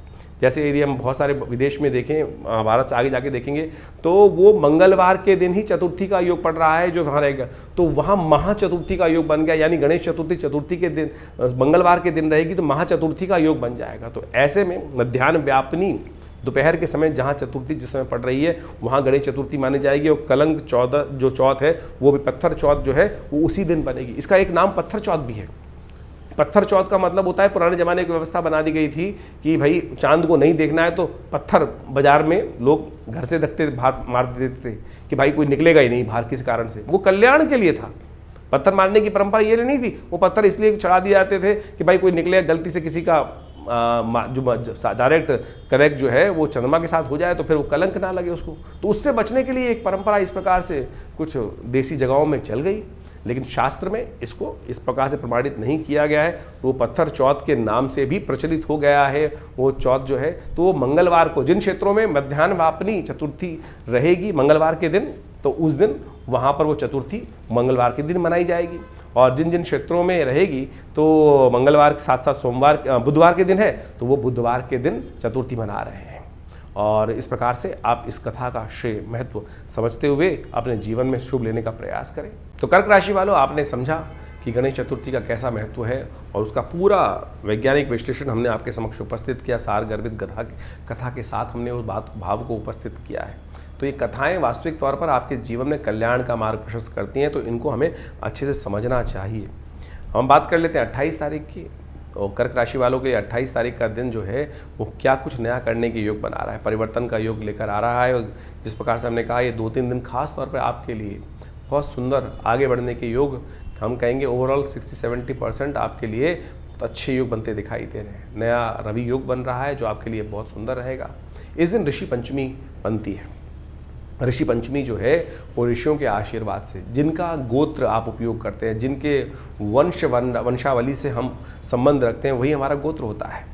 जैसे यदि हम बहुत सारे विदेश में देखें, भारत से आगे जाके देखेंगे तो वो मंगलवार के दिन ही चतुर्थी का योग पड़ रहा है जो वहाँ रहेगा, तो वहाँ महाचतुर्थी का योग बन गया, यानी गणेश चतुर्थी के दिन मंगलवार के दिन रहेगी तो महाचतुर्थी का योग बन जाएगा। तो ऐसे में मध्याह्न व्यापनी दोपहर के समय जहाँ चतुर्थी जिस समय पड़ रही है वहाँ गणेश चतुर्थी मानी जाएगी, और कलंक 14 जो चौथ है वो भी पत्थर चौथ जो है वो उसी दिन बनेगी। इसका एक नाम पत्थर चौथ भी है। पत्थर चौथ का मतलब होता है, पुराने ज़माने की व्यवस्था बना दी गई थी कि भाई चांद को नहीं देखना है तो पत्थर बाजार में लोग घर से रखते बाहर मार देते थे कि भाई कोई निकलेगा ही नहीं बाहर किसी कारण से। वो कल्याण के लिए था, पत्थर मारने की परंपरा ये नहीं थी। वो पत्थर इसलिए चढ़ा दिए जाते थे कि भाई कोई निकले, गलती से किसी का जो डायरेक्ट कनेक्ट जो है वो चंद्रमा के साथ हो जाए तो फिर वो कलंक ना लगे उसको। तो उससे बचने के लिए एक परंपरा इस प्रकार से कुछ देसी जगहों में चल गई, लेकिन शास्त्र में इसको इस प्रकार से प्रमाणित नहीं किया गया है। वो पत्थर चौथ के नाम से भी प्रचलित हो गया है वो चौथ जो है। तो वो मंगलवार को, जिन क्षेत्रों में मध्याह्न वापनी चतुर्थी रहेगी मंगलवार के दिन, तो उस दिन वहाँ पर वो चतुर्थी मंगलवार के दिन मनाई जाएगी। और जिन जिन क्षेत्रों में रहेगी तो मंगलवार के साथ साथ बुधवार के दिन है तो वो बुधवार के दिन चतुर्थी मना रहे हैं। और इस प्रकार से आप इस कथा का श्रेय महत्व समझते हुए अपने जीवन में शुभ लेने का प्रयास करें। तो कर्क राशि वालों, आपने समझा कि गणेश चतुर्थी का कैसा महत्व है और उसका पूरा वैज्ञानिक विश्लेषण हमने आपके समक्ष उपस्थित किया। सार गर्भित कथा के साथ हमने उस भाव को उपस्थित किया है। तो ये कथाएं वास्तविक तौर पर आपके जीवन में कल्याण का मार्ग प्रशस्त करती हैं, तो इनको हमें अच्छे से समझना चाहिए। हम बात कर लेते हैं 28 तारीख की। और कर्क राशि वालों के लिए 28 तारीख का दिन जो है वो क्या कुछ नया करने के योग बना रहा है, परिवर्तन का योग लेकर आ रहा है। और जिस प्रकार से हमने कहा ये 2-3 दिन खास तौर पर आपके लिए बहुत सुंदर आगे बढ़ने के योग, हम कहेंगे ओवरऑल 60-70% आपके लिए बहुत अच्छे योग बनते दिखाई दे रहे हैं। नया रवि योग बन रहा है जो आपके लिए बहुत सुंदर रहेगा। इस दिन ऋषि पंचमी बनती है। ऋषि पंचमी जो है वो ऋषियों के आशीर्वाद से, जिनका गोत्र आप उपयोग करते हैं, जिनके वंशावली से हम संबंध रखते हैं, वही हमारा गोत्र होता है।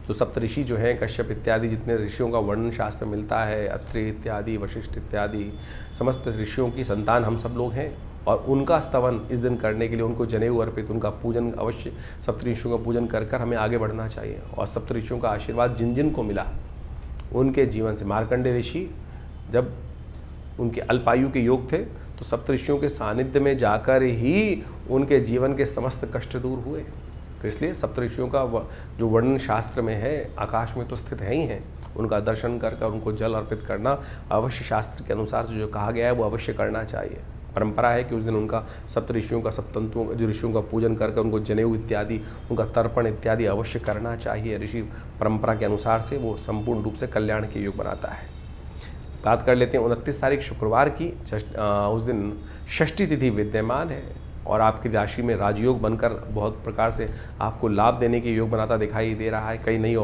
तो सप्तऋषि जो हैं, कश्यप इत्यादि जितने ऋषियों का वर्णन शास्त्र मिलता है, अत्रि इत्यादि, वशिष्ठ इत्यादि समस्त ऋषियों की संतान हम सब लोग हैं। और उनका स्तवन इस दिन करने के लिए, उनको जनेऊ अर्पित, उनका पूजन अवश्य, सप्तऋषियों का पूजन कर कर हमें आगे बढ़ना चाहिए। और सप्तऋषियों का आशीर्वाद जिन जिन को मिला उनके जीवन से, मार्कंडेय ऋषि जब उनके अल्पायु के योग थे तो सप्तऋषियों के सानिध्य में जाकर ही उनके जीवन के समस्त कष्ट दूर हुए। तो इसलिए सप्तऋषियों का जो वर्णन शास्त्र में है, आकाश में तो स्थित है ही है, उनका दर्शन कर कर उनको जल अर्पित करना अवश्य शास्त्र के अनुसार से जो कहा गया है वो अवश्य करना चाहिए। परंपरा है कि उस दिन उनका सप्तऋषियों का, सप्तंतुओं जो ऋषियों का पूजन कर कर उनको जनेऊ इत्यादि, उनका तर्पण इत्यादि अवश्य करना चाहिए। ऋषि परंपरा के अनुसार से वो संपूर्ण रूप से कल्याण के योग बनाता है। बात कर लेते हैं 29 तारीख शुक्रवार की। उस दिन षष्ठी तिथि विद्यमान है और आपकी राशि में राजयोग बनकर बहुत प्रकार से आपको लाभ देने के योग बनाता दिखाई दे रहा है। कई नई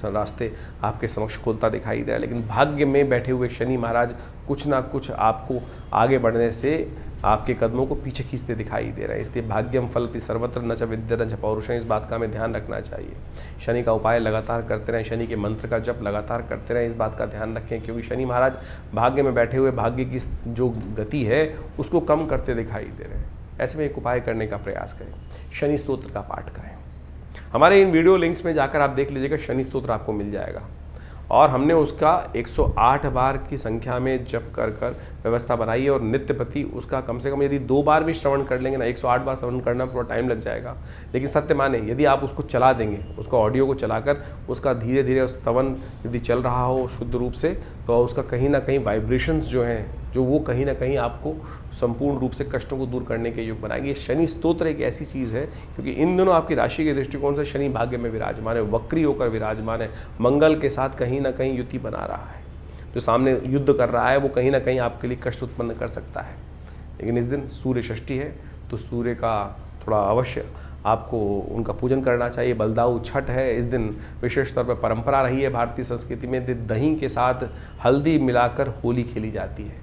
रास्ते आपके समक्ष खोलता दिखाई दे रहा है। लेकिन भाग्य में बैठे हुए शनि महाराज कुछ ना कुछ आपको आगे बढ़ने से आपके कदमों को पीछे खींचते दिखाई दे रहे हैं। इसलिए भाग्यम फलति सर्वत्र न च विद्या न च पौरुषं, इस बात का हमें ध्यान रखना चाहिए। शनि का उपाय लगातार करते रहें, शनि के मंत्र का जप लगातार करते रहें, इस बात का ध्यान रखें। क्योंकि शनि महाराज भाग्य में बैठे हुए भाग्य की जो गति है उसको कम करते दिखाई दे रहे हैं। ऐसे में एक उपाय करने का प्रयास करें, शनि स्तोत्र का पाठ करें। हमारे इन वीडियो लिंक्स में जाकर आप देख लीजिएगा, शनि स्तोत्र आपको मिल जाएगा। और हमने उसका 108 बार की संख्या में जप कर कर व्यवस्था बनाई है। और नित्य प्रति उसका कम से कम यदि 2 बार भी श्रवण कर लेंगे ना, 108 बार श्रवण करना थोड़ा टाइम लग जाएगा, लेकिन सत्य माने यदि आप उसको चला देंगे, उसको ऑडियो को चलाकर उसका धीरे धीरे स्तवन यदि चल रहा हो शुद्ध रूप से, तो उसका कहीं ना कहीं वाइब्रेशंस जो हैं, जो वो कहीं ना कहीं आपको संपूर्ण रूप से कष्टों को दूर करने के योग बनाएगी। शनि स्तोत्र एक ऐसी चीज़ है क्योंकि इन दिनों आपकी राशि के दृष्टिकोण से शनि भाग्य में विराजमान है, वक्री होकर विराजमान है, मंगल के साथ कहीं ना कहीं युति बना रहा है। जो सामने युद्ध कर रहा है वो कहीं ना कहीं आपके लिए कष्ट उत्पन्न कर सकता है। लेकिन इस दिन सूर्य षष्ठी है तो सूर्य का थोड़ा अवश्य आपको उनका पूजन करना चाहिए। बलदाऊ छठ है, इस दिन विशेष तौर पर परंपरा रही है भारतीय संस्कृति में दही के साथ हल्दी मिलाकर होली खेली जाती है।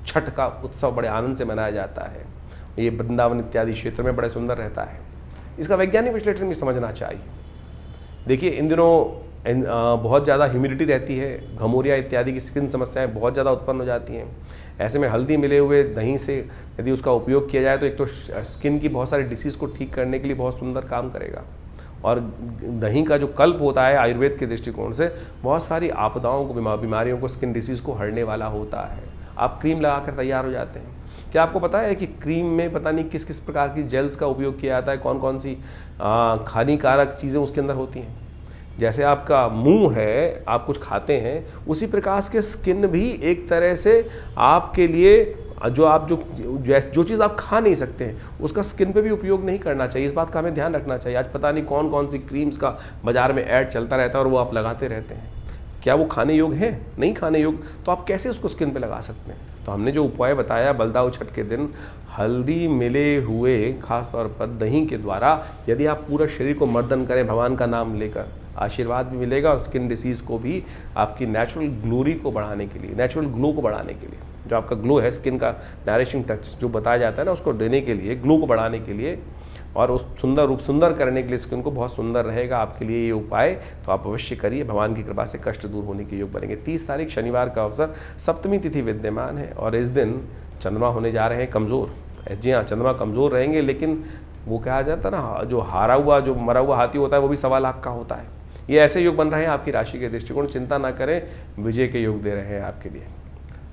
छठ का उत्सव बड़े आनंद से मनाया जाता है। ये वृंदावन इत्यादि क्षेत्र में बड़े सुंदर रहता है। इसका वैज्ञानिक विश्लेषण भी समझना चाहिए। देखिए, इन दिनों बहुत ज़्यादा ह्यूमिडिटी रहती है, घमौरिया इत्यादि की स्किन समस्याएं बहुत ज़्यादा उत्पन्न हो जाती हैं। ऐसे में हल्दी मिले हुए दही से यदि उसका उपयोग किया जाए तो एक तो स्किन की बहुत सारी डिसीज़ को ठीक करने के लिए बहुत सुंदर काम करेगा। और दही का जो कल्प होता है आयुर्वेद के दृष्टिकोण से, बहुत सारी आपदाओं को, बीमारियों को, स्किन डिसीज़ को हरने वाला होता है। आप क्रीम लगाकर तैयार हो जाते हैं। क्या आपको पता है कि क्रीम में पता नहीं किस किस प्रकार की जेल्स का उपयोग किया जाता है, कौन कौन सी हानिकारक चीज़ें उसके अंदर होती हैं। जैसे आपका मुंह है, आप कुछ खाते हैं, उसी प्रकार के स्किन भी एक तरह से आपके लिए जो चीज़ आप खा नहीं सकते हैं उसका स्किन पे भी उपयोग नहीं करना चाहिए। इस बात का हमें ध्यान रखना चाहिए। आज पता नहीं कौन कौन सी क्रीम्स का बाजार में ऐड चलता रहता है और वो आप लगाते रहते हैं। क्या वो खाने योग्य है? नहीं खाने योग्य, तो आप कैसे उसको स्किन पे लगा सकते हैं? तो हमने जो उपाय बताया, बलदाऊ छठ के दिन हल्दी मिले हुए खास तौर पर दही के द्वारा यदि आप पूरा शरीर को मर्दन करें भगवान का नाम लेकर, आशीर्वाद भी मिलेगा और स्किन डिसीज़ को भी, आपकी नेचुरल ग्लोरी को बढ़ाने के लिए, नेचुरल ग्लो को बढ़ाने के लिए, जो आपका ग्लो है, स्किन का नरिशिंग टच जो बताया जाता है ना, उसको देने के लिए, ग्लो को बढ़ाने के लिए और उस सुंदर रूप सुंदर करने के लिए, स्किन को बहुत सुंदर रहेगा आपके लिए ये उपाय। तो आप अवश्य करिए, भगवान की कृपा से कष्ट दूर होने के योग बनेंगे। 30 तारीख शनिवार का अवसर, सप्तमी तिथि विद्यमान है और इस दिन चंद्रमा होने जा रहे हैं कमज़ोर। जी हाँ, चंद्रमा कमज़ोर रहेंगे, लेकिन वो कहा जाता है ना, जो हारा हुआ, जो मरा हुआ हाथी होता है वो भी 1.25 लाख का होता है। ये ऐसे योग बन रहे हैं आपकी राशि के दृष्टिकोण, चिंता ना करें, विजय के योग दे रहे हैं आपके लिए।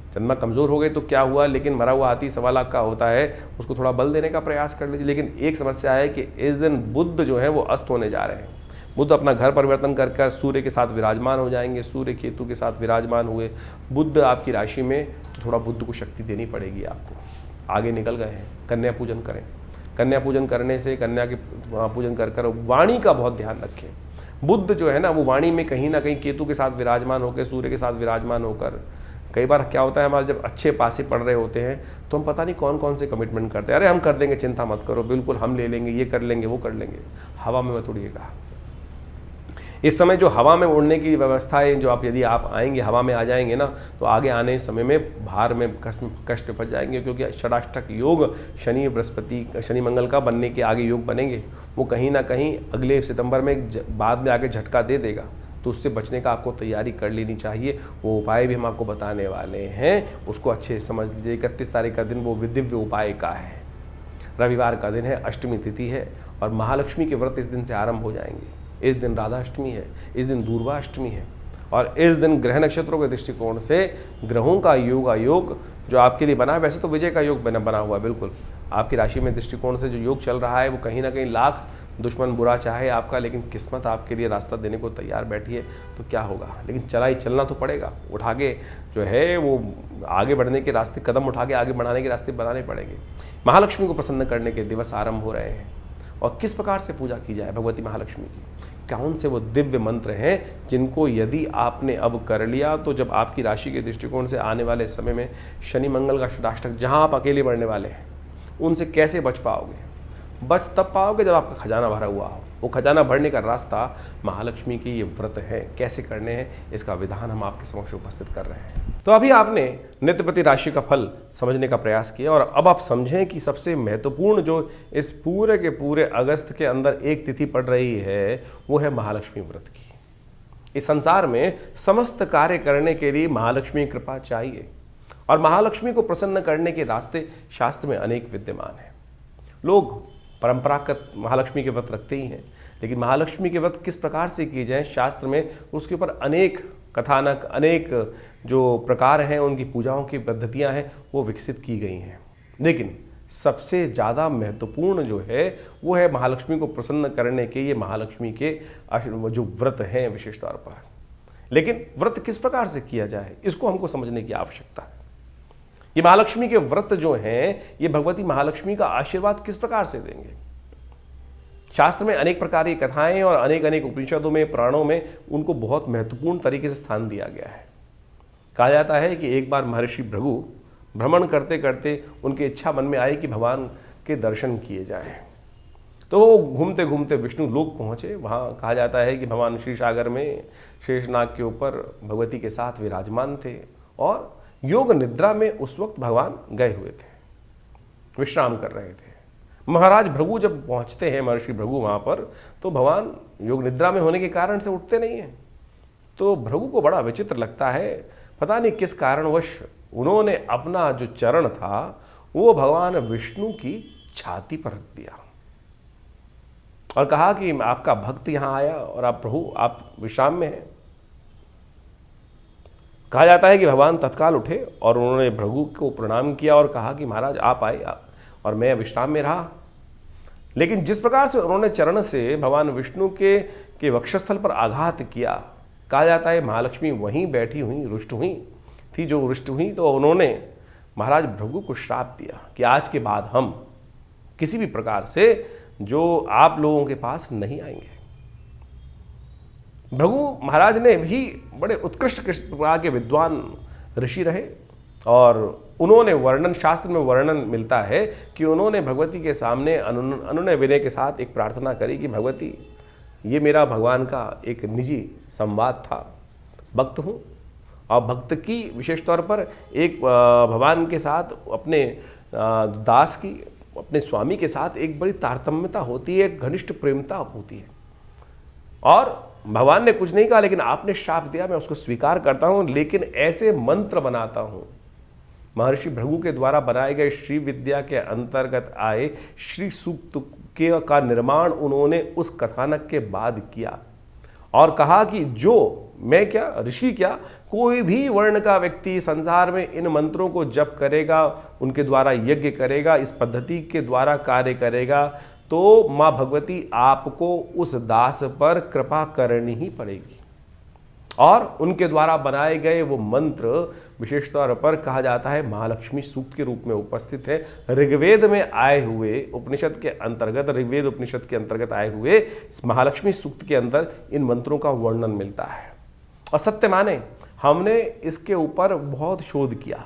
चंद्रमा कमज़ोर हो गए तो क्या हुआ, लेकिन मरा हुआ हाथी 1.25 लाख का होता है, उसको थोड़ा बल देने का प्रयास कर लीजिए। लेकिन एक समस्या है कि इस दिन बुध जो है वो अस्त होने जा रहे हैं। बुध अपना घर परिवर्तन कर सूर्य के साथ विराजमान हो जाएंगे। सूर्य केतु के साथ विराजमान हुए बुध आपकी राशि में, तो थोड़ा बुध को शक्ति देनी पड़ेगी आपको। आगे निकल गए हैं, कन्या पूजन करें। कन्या पूजन करने से, कन्या के पूजन कर वाणी का बहुत ध्यान रखें। बुध जो है ना, वो वाणी में कहीं ना कहीं केतु के साथ विराजमान होकर, सूर्य के साथ विराजमान होकर, कई बार क्या होता है, हमारे जब अच्छे पासे पड़ रहे होते हैं तो हम पता नहीं कौन कौन से कमिटमेंट करते हैं। अरे हम कर देंगे, चिंता मत करो, बिल्कुल हम ले लेंगे, ये कर लेंगे, वो कर लेंगे। हवा में मत उड़िएगा। इस समय जो हवा में उड़ने की व्यवस्था है, जो यदि आप आएंगे, हवा में आ जाएंगे ना, तो आगे आने समय में भार में कष्ट फंस जाएंगे, क्योंकि षडाष्टक योग शनि बृहस्पति, शनि मंगल का बनने के आगे योग बनेंगे। वो कहीं ना कहीं अगले सितंबर में बाद में आके झटका दे देगा। तो उससे बचने का आपको तैयारी कर लेनी चाहिए। वो उपाय भी हम आपको बताने वाले हैं, उसको अच्छे से समझ लीजिए। 31 तारीख का दिन वो दिव्य उपाय का है। रविवार का दिन है, अष्टमी तिथि है और महालक्ष्मी के व्रत इस दिन से आरंभ हो जाएंगे। इस दिन राधा अष्टमी है, इस दिन दूर्वा अष्टमी है और इस दिन ग्रह नक्षत्रों के दृष्टिकोण से ग्रहों का योग जो आपके लिए बना है, वैसे तो विजय का योग बना हुआ, बिल्कुल आपकी राशि में दृष्टिकोण से जो योग चल रहा है वो कहीं ना कहीं लाख दुश्मन बुरा चाहे आपका, लेकिन किस्मत आपके लिए रास्ता देने को तैयार बैठी है। तो क्या होगा, लेकिन चलना तो पड़ेगा। उठा के जो है वो आगे बढ़ने के रास्ते, कदम उठा के आगे बढ़ाने के रास्ते बनाने पड़ेंगे। महालक्ष्मी को प्रसन्न करने के दिवस आरंभ हो रहे हैं। और किस प्रकार से पूजा की जाए भगवती महालक्ष्मी की, कौन से वो दिव्य मंत्र हैं जिनको यदि आपने अब कर लिया तो जब आपकी राशि के दृष्टिकोण से आने वाले समय में शनि मंगल का षडाष्टक जहां आप अकेले बढ़ने वाले हैं, उनसे कैसे बच पाओगे? बच तब पाओगे जब आपका खजाना भरा हुआ हो। वो खजाना भरने का रास्ता महालक्ष्मी के ये व्रत है। कैसे करने हैं, इसका विधान हम आपके समक्ष उपस्थित कर रहे हैं। तो अभी आपने नित्यपति राशि का फल समझने का प्रयास किया और अब आप समझें कि सबसे महत्वपूर्ण जो इस पूरे के पूरे अगस्त के अंदर एक तिथि पड़ रही है वो है महालक्ष्मी व्रत की। इस संसार में समस्त कार्य करने के लिए महालक्ष्मी कृपा चाहिए और महालक्ष्मी को प्रसन्न करने के रास्ते शास्त्र में अनेक विद्यमान हैं। लोग परंपरागत महालक्ष्मी के व्रत रखते ही हैं, लेकिन महालक्ष्मी के व्रत किस प्रकार से किए जाएं, शास्त्र में उसके ऊपर अनेक कथानक, अनेक जो प्रकार हैं, उनकी पूजाओं की पद्धतियां हैं, वो विकसित की गई हैं। लेकिन सबसे ज़्यादा महत्वपूर्ण जो है वो है महालक्ष्मी को प्रसन्न करने के ये महालक्ष्मी के जो व्रत हैं विशेष तौर पर। लेकिन व्रत किस प्रकार से किया जाए, इसको हमको समझने की आवश्यकता है। ये महालक्ष्मी के व्रत जो हैं, ये भगवती महालक्ष्मी का आशीर्वाद किस प्रकार से देंगे? शास्त्र में अनेक प्रकार की कथाएं और अनेक उपनिषदों में, पुराणों में उनको बहुत महत्वपूर्ण तरीके से स्थान दिया गया है। कहा जाता है कि एक बार महर्षि भृगु भ्रमण करते करते उनकी इच्छा मन में आई कि भगवान के दर्शन किए जाएं। तो वो घूमते घूमते विष्णु लोक पहुँचे। वहाँ कहा जाता है कि भगवान श्री सागर में शेषनाग के ऊपर भगवती के साथ विराजमान थे और योग निद्रा में उस वक्त भगवान गए हुए थे, विश्राम कर रहे थे। महाराज भृगु जब पहुँचते हैं, महर्षि भृगु वहाँ पर, तो भगवान योग निद्रा में होने के कारण से उठते नहीं हैं। तो भृगु को बड़ा विचित्र लगता है, पता नहीं किस कारणवश उन्होंने अपना जो चरण था वो भगवान विष्णु की छाती पर रख दिया और कहा कि आपका भक्त यहाँ आया और आप प्रभु आप विश्राम में हैं। कहा जाता है कि भगवान तत्काल उठे और उन्होंने भृगु को प्रणाम किया और कहा कि महाराज आप आए और मैं विश्राम में रहा। लेकिन जिस प्रकार से उन्होंने चरण से भगवान विष्णु के वक्षस्थल पर आघात किया, कहा जाता है महालक्ष्मी वहीं बैठी हुई रुष्ट हुई थी। जो रुष्ट हुई तो उन्होंने महाराज भृगु को श्राप दिया कि आज के बाद हम किसी भी प्रकार से जो आप लोगों के पास नहीं आएंगे। भृगु महाराज ने भी बड़े उत्कृष्ट प्रकार के विद्वान ऋषि रहे और उन्होंने वर्णन, शास्त्र में वर्णन मिलता है कि उन्होंने भगवती के सामने अनुनय विनय के साथ एक प्रार्थना करी कि भगवती, ये मेरा भगवान का एक निजी संवाद था, भक्त हूँ और भक्त की विशेष तौर पर एक भगवान के साथ अपने दास की, अपने स्वामी के साथ एक बड़ी तारतम्यता होती है, एक घनिष्ठ प्रेमता होती है। और भगवान ने कुछ नहीं कहा, लेकिन आपने श्राप दिया, मैं उसको स्वीकार करता हूँ, लेकिन ऐसे मंत्र बनाता हूँ। महर्षि भृगु के द्वारा बनाए गए श्री विद्या के अंतर्गत आए श्री सूक्त का निर्माण उन्होंने उस कथानक के बाद किया और कहा कि जो मैं क्या, ऋषि क्या, कोई भी वर्ण का व्यक्ति संसार में इन मंत्रों को जप करेगा, उनके द्वारा यज्ञ करेगा, इस पद्धति के द्वारा कार्य करेगा, तो माँ भगवती आपको उस दास पर कृपा करनी ही पड़ेगी। और उनके द्वारा बनाए गए वो मंत्र विशेष तौर पर कहा जाता है महालक्ष्मी सूक्त के रूप में उपस्थित है। ऋग्वेद में आए हुए उपनिषद के अंतर्गत, ऋग्वेद उपनिषद के अंतर्गत आए हुए इस महालक्ष्मी सूक्त के अंदर इन मंत्रों का वर्णन मिलता है। और सत्य माने हमने इसके ऊपर बहुत शोध किया।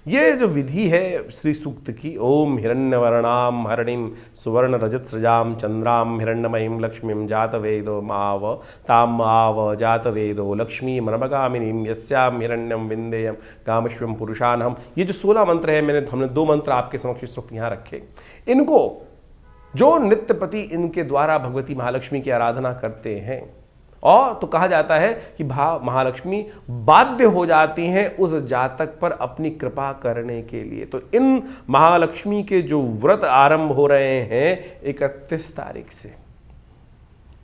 ये जो विधि है श्री सूक्त की, ओम हिरण्यवर्णाम हरणिम सुवर्ण रजत सृजाम चंद्राम हिरण्यमयीं लक्ष्मीं जातवेदो माव ताम आव जातवेदो लक्ष्मी मनमगामिनीं यस्याम हिरण्यम विंदेयम कामश्वम पुरुषानहम। ये जो 16 मंत्र है, हमने 2 मंत्र आपके समक्ष इस वक्त यहाँ रखे। इनको जो नित्यपति इनके द्वारा भगवती महालक्ष्मी की आराधना करते हैं, और तो कहा जाता है कि महालक्ष्मी बाध्य हो जाती हैं उस जातक पर अपनी कृपा करने के लिए। तो इन महालक्ष्मी के जो व्रत आरंभ हो रहे हैं 31 तारीख से,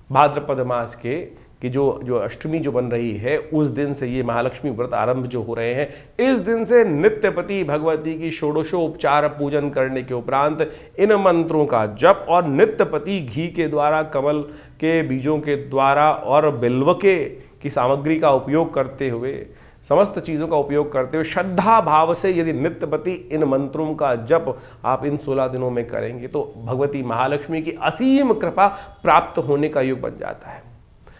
भाद्रपद मास की जो अष्टमी जो बन रही है, उस दिन से ये महालक्ष्मी व्रत आरंभ जो हो रहे हैं, इस दिन से नित्यपति भगवती की षोडशोपचार पूजन करने के उपरांत इन मंत्रों का जप और नित्यपति घी के द्वारा, कमल के बीजों के द्वारा और बिल्व की सामग्री का उपयोग करते हुए, समस्त चीज़ों का उपयोग करते हुए श्रद्धा भाव से यदि नित्यपति इन मंत्रों का जप आप इन 16 दिनों में करेंगे तो भगवती महालक्ष्मी की असीम कृपा प्राप्त होने का योग बन जाता है।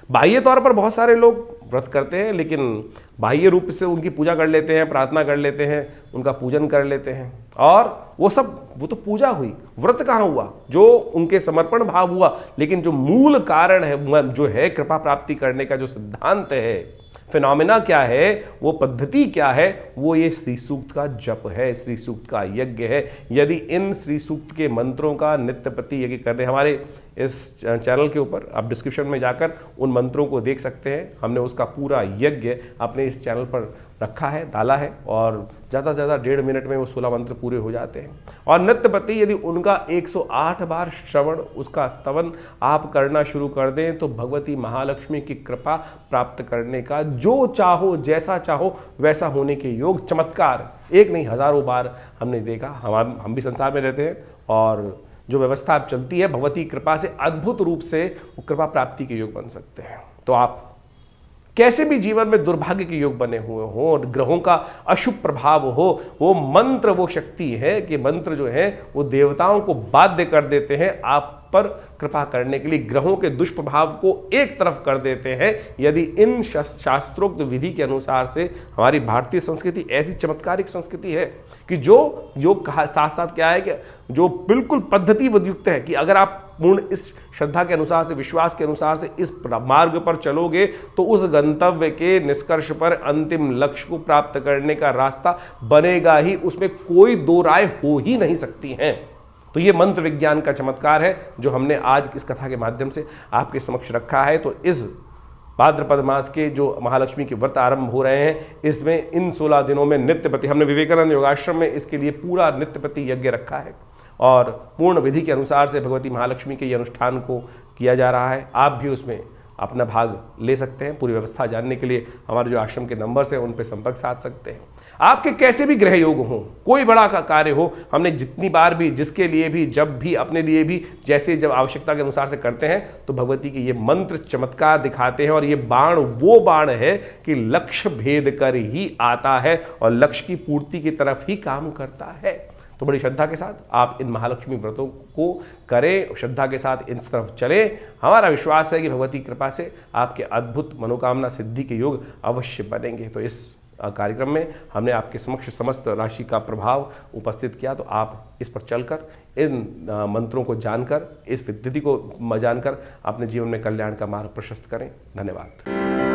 बाह्य तौर पर बहुत सारे लोग व्रत करते हैं, लेकिन बाह्य रूप से उनकी पूजा कर लेते हैं, प्रार्थना कर लेते हैं, उनका पूजन कर लेते हैं, और वो तो पूजा हुई, व्रत कहाँ हुआ, जो उनके समर्पण भाव हुआ। लेकिन जो मूल कारण है, जो है कृपा प्राप्ति करने का जो सिद्धांत है, फिनोमेना क्या है, वो पद्धति क्या है, वो ये श्री सूक्त का जप है, श्री सूक्त का यज्ञ है। यदि इन श्री सूक्त के मंत्रों का नित्यपति यज्ञ करते हैं, हमारे इस चैनल के ऊपर आप डिस्क्रिप्शन में जाकर उन मंत्रों को देख सकते हैं। हमने उसका पूरा यज्ञ अपने इस चैनल पर रखा है, डाला है, और ज़्यादा से ज़्यादा 1.5 मिनट में वो 16 मंत्र पूरे हो जाते हैं। और नित्यपति यदि उनका 108 बार श्रवण, उसका स्तवन आप करना शुरू कर दें तो भगवती महालक्ष्मी की कृपा प्राप्त करने का जो चाहो, जैसा चाहो वैसा होने के योग, चमत्कार एक नहीं हजारों बार हमने देखा। हम भी संसार में रहते हैं और जो व्यवस्था अब चलती है, भगवती कृपा से अद्भुत रूप से वो कृपा प्राप्ति के योग बन सकते हैं। तो आप कैसे भी जीवन में दुर्भाग्य के योग बने हुए हों और ग्रहों का अशुभ प्रभाव हो, वो मंत्र वो शक्ति है कि मंत्र जो है वो देवताओं को बाध्य कर देते हैं आप पर कृपा करने के लिए ग्रहों के दुष्प्रभाव को एक तरफ कर देते हैं। यदि इन शास्त्रोक्त विधि के अनुसार से हमारी भारतीय संस्कृति ऐसी चमत्कारिक संस्कृति है कि जो साथ साथ क्या है कि जो बिल्कुल पद्धतिबद्ध युक्त है कि अगर आप पूर्ण इस श्रद्धा के अनुसार से, विश्वास के अनुसार से इस मार्ग पर चलोगे तो उस गंतव्य के निष्कर्ष पर, अंतिम लक्ष्य को प्राप्त करने का रास्ता बनेगा ही, उसमें कोई दो राय हो ही नहीं सकती हैं। तो ये मंत्र विज्ञान का चमत्कार है जो हमने आज इस कथा के माध्यम से आपके समक्ष रखा है। तो इस भाद्रपद मास के जो महालक्ष्मी के व्रत आरंभ हो रहे हैं, इसमें इन 16 दिनों में नित्यपति, हमने विवेकानंद योगाश्रम में इसके लिए पूरा नित्यपति यज्ञ रखा है और पूर्ण विधि के अनुसार से भगवती महालक्ष्मी के ये अनुष्ठान को किया जा रहा है। आप भी उसमें अपना भाग ले सकते हैं। पूरी व्यवस्था जानने के लिए हमारे जो आश्रम के नंबर्स हैं उन पर संपर्क साध सकते हैं। आपके कैसे भी ग्रह योग हों, कोई बड़ा का कार्य हो, हमने जितनी बार भी, जिसके लिए भी, जब भी, अपने लिए भी, जैसे जब आवश्यकता के अनुसार से करते हैं तो भगवती के ये मंत्र चमत्कार दिखाते हैं। और ये बाण वो बाण है कि लक्ष्य भेद कर ही आता है और लक्ष्य की पूर्ति की तरफ ही काम करता है। तो बड़ी श्रद्धा के साथ आप इन महालक्ष्मी व्रतों को करें, श्रद्धा के साथ इन तरफ चलें। हमारा विश्वास है कि भगवती कृपा से आपके अद्भुत मनोकामना सिद्धि के योग अवश्य बनेंगे। तो इस कार्यक्रम में हमने आपके समक्ष समस्त राशि का प्रभाव उपस्थित किया। तो आप इस पर चलकर, इन मंत्रों को जानकर, इस विधि को जानकर अपने जीवन में कल्याण का मार्ग प्रशस्त करें। धन्यवाद।